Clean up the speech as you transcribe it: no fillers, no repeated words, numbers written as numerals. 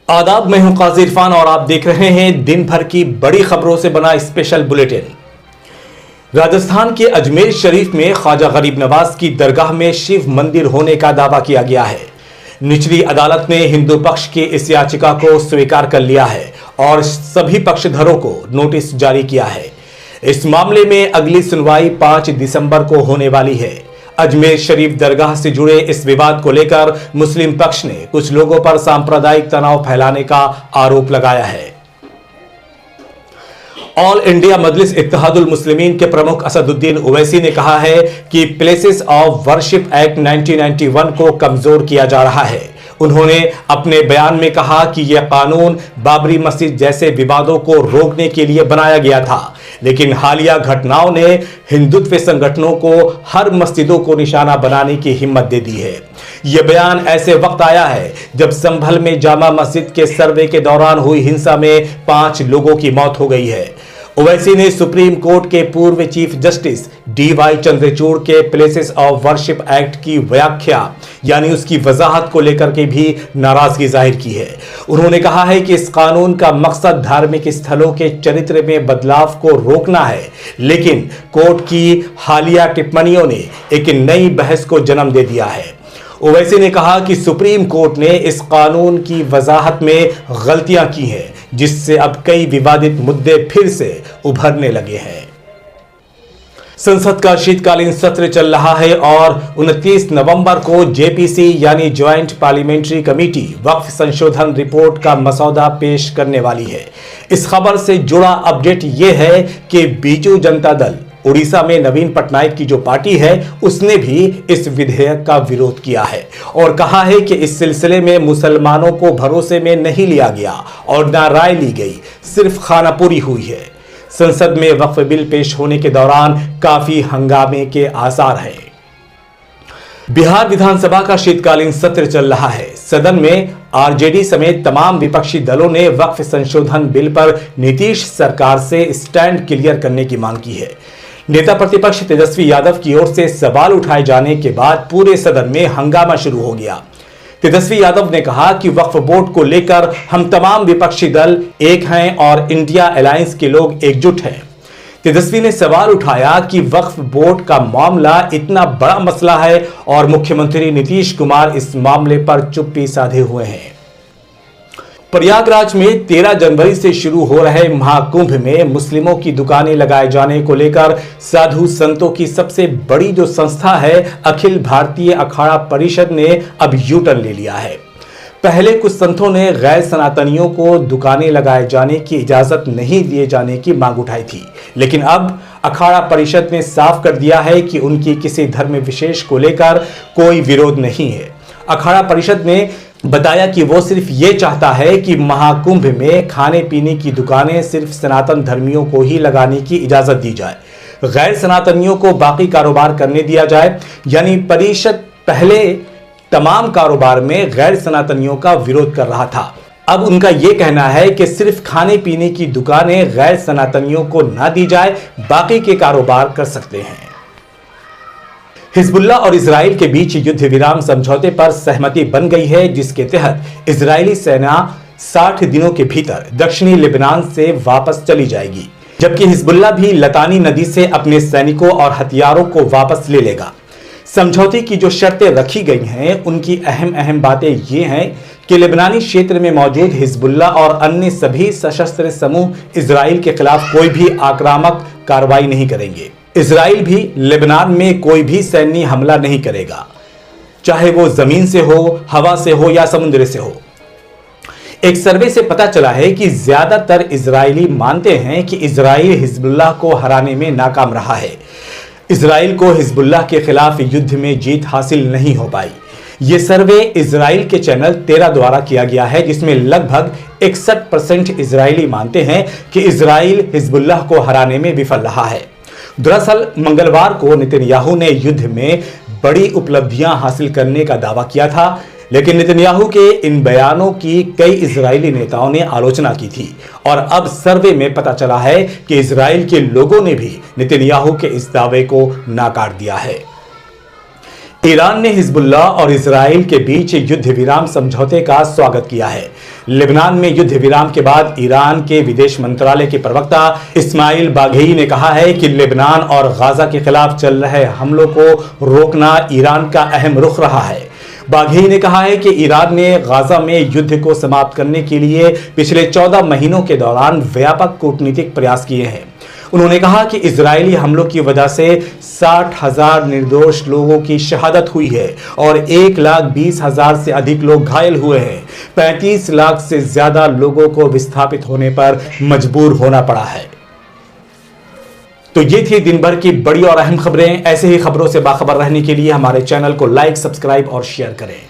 आदाब, मैं हूं काजी इरफान और आप देख रहे हैं दिन भर की बड़ी खबरों से बना स्पेशल बुलेटिन। राजस्थान के अजमेर शरीफ में ख्वाजा गरीब नवाज की दरगाह में शिव मंदिर होने का दावा किया गया है। निचली अदालत ने हिंदू पक्ष की इस याचिका को स्वीकार कर लिया है और सभी पक्षधरों को नोटिस जारी किया है। इस मामले में अगली सुनवाई 5 दिसंबर को होने वाली है। अजमेर शरीफ दरगाह से जुड़े इस विवाद को लेकर मुस्लिम पक्ष ने कुछ लोगों पर सांप्रदायिक तनाव फैलाने का आरोप लगाया है। ऑल इंडिया मजलिस इत्तेहादुल मुस्लिमीन के प्रमुख असदुद्दीन ओवैसी ने कहा है कि प्लेसेस ऑफ वर्शिप एक्ट 1991 को कमजोर किया जा रहा है। उन्होंने अपने बयान में कहा कि यह कानून बाबरी मस्जिद जैसे विवादों को रोकने के लिए बनाया गया था, लेकिन हालिया घटनाओं ने हिंदुत्व संगठनों को हर मस्जिदों को निशाना बनाने की हिम्मत दे दी है। यह बयान ऐसे वक्त आया है जब संभल में जामा मस्जिद के सर्वे के दौरान हुई हिंसा में 5 लोगों की मौत हो गई है। ओवैसी ने सुप्रीम कोर्ट के पूर्व चीफ जस्टिस DY चंद्रचूड़ के प्लेसेस ऑफ वर्शिप एक्ट की व्याख्या यानी उसकी वजाहत को लेकर के भी नाराजगी जाहिर की है। उन्होंने कहा है कि इस कानून का मकसद धार्मिक स्थलों के चरित्र में बदलाव को रोकना है, लेकिन कोर्ट की हालिया टिप्पणियों ने एक नई बहस को जन्म दे दिया है। ओवैसी ने कहा कि सुप्रीम कोर्ट ने इस कानून की वजाहत में गलतियां की हैं, जिससे अब कई विवादित मुद्दे फिर से उभरने लगे हैं। संसद का शीतकालीन सत्र चल रहा है और 29 नवंबर को JPC यानी ज्वाइंट पार्लियामेंट्री कमेटी वक्फ संशोधन रिपोर्ट का मसौदा पेश करने वाली है। इस खबर से जुड़ा अपडेट यह है कि बीजू जनता दल उड़ीसा में नवीन पटनायक की जो पार्टी है उसने भी इस विधेयक का विरोध किया है और कहा है कि इस सिलसिले में मुसलमानों को भरोसे में नहीं लिया गया और ना राय ली गई, सिर्फ खानापुरी हुई है। संसद में वक्फ बिल पेश होने के दौरान काफी हंगामे के आसार हैं। बिहार विधानसभा का शीतकालीन सत्र चल रहा है। सदन में RJD समेत तमाम विपक्षी दलों ने वक्फ संशोधन बिल पर नीतीश सरकार से स्टैंड क्लियर करने की मांग की है। नेता प्रतिपक्ष तेजस्वी यादव की ओर से सवाल उठाए जाने के बाद पूरे सदन में हंगामा शुरू हो गया। तेजस्वी यादव ने कहा कि वक्फ बोर्ड को लेकर हम तमाम विपक्षी दल एक हैं और इंडिया अलायंस के लोग एकजुट हैं। तेजस्वी ने सवाल उठाया कि वक्फ बोर्ड का मामला इतना बड़ा मसला है और मुख्यमंत्री नीतीश कुमार इस मामले पर चुप्पी साधे हुए हैं। प्रयागराज में 13 जनवरी से शुरू हो रहे महाकुंभ में मुस्लिमों की दुकानें लगाए जाने को लेकर साधु संतों की सबसे बड़ी जो संस्था है अखिल भारतीय अखाड़ा परिषद ने अब यू टर्न ले लिया है। पहले कुछ संतों ने गैर सनातनियों को दुकानें लगाए जाने की इजाजत नहीं दिए जाने की मांग उठाई थी, लेकिन अब अखाड़ा परिषद ने साफ कर दिया है कि उनकी किसी धर्म विशेष को लेकर कोई विरोध नहीं है। अखाड़ा परिषद ने बताया कि वो सिर्फ ये चाहता है कि महाकुंभ में खाने पीने की दुकानें सिर्फ सनातन धर्मियों को ही लगाने की इजाजत दी जाए, गैर सनातनियों को बाकी कारोबार करने दिया जाए। यानी परिषद पहले तमाम कारोबार में गैर सनातनियों का विरोध कर रहा था, अब उनका यह कहना है कि सिर्फ खाने पीने की दुकानें गैर सनातनियों को ना दी जाए, बाकी के कारोबार कर सकते हैं। हिजबुल्लाह और इजराइल के बीच युद्ध विराम समझौते पर सहमति बन गई है, जिसके तहत इजरायली सेना 60 दिनों के भीतर दक्षिणी लेबनान से वापस चली जाएगी, जबकि हिजबुल्लाह भी लतानी नदी से अपने सैनिकों और हथियारों को वापस ले लेगा। समझौते की जो शर्तें रखी गई हैं उनकी अहम बातें ये हैं कि लेबनानी क्षेत्र में मौजूद हिजबुल्लाह और अन्य सभी सशस्त्र समूह इजराइल के खिलाफ कोई भी आक्रामक कार्रवाई नहीं करेंगे। इजराइल भी लेबनान में कोई भी सैन्य हमला नहीं करेगा, चाहे वो जमीन से हो, हवा से हो या समुद्र से हो। एक सर्वे से पता चला है कि ज्यादातर इजरायली मानते हैं कि इजराइल हिजबुल्लाह को हराने में नाकाम रहा है। इजराइल को हिजबुल्लाह के खिलाफ युद्ध में जीत हासिल नहीं हो पाई। यह सर्वे इजराइल के चैनल 13 द्वारा किया गया है, जिसमें लगभग 61% इजरायली मानते हैं कि इजराइल हिजबुल्लाह को हराने में विफल रहा है। दरअसल मंगलवार को नेतन्याहू ने युद्ध में बड़ी उपलब्धियां हासिल करने का दावा किया था, लेकिन नेतन्याहू के इन बयानों की कई इजरायली नेताओं ने आलोचना की थी और अब सर्वे में पता चला है कि इजराइल के लोगों ने भी नेतन्याहू के इस दावे को नाकार दिया है। ईरान ने हिजबुल्लाह और इजराइल के बीच युद्ध विराम समझौते का स्वागत किया है। लेबनान में युद्ध विराम के बाद ईरान के विदेश मंत्रालय के प्रवक्ता इस्माइल बाघेई ने कहा है कि लेबनान और गाजा के खिलाफ चल रहे हमलों को रोकना ईरान का अहम रुख रहा है। बाघेई ने कहा है कि ईरान ने गाजा में युद्ध को समाप्त करने के लिए पिछले 14 महीनों के दौरान व्यापक कूटनीतिक प्रयास किए हैं। उन्होंने कहा कि इजरायली हमलों की वजह से 60,000 निर्दोष लोगों की शहादत हुई है और 1,20,000 से अधिक लोग घायल हुए हैं। 35 लाख से ज्यादा लोगों को विस्थापित होने पर मजबूर होना पड़ा है। तो ये थी दिन भर की बड़ी और अहम खबरें। ऐसे ही खबरों से बाखबर रहने के लिए हमारे चैनल को लाइक, सब्सक्राइब और शेयर करें।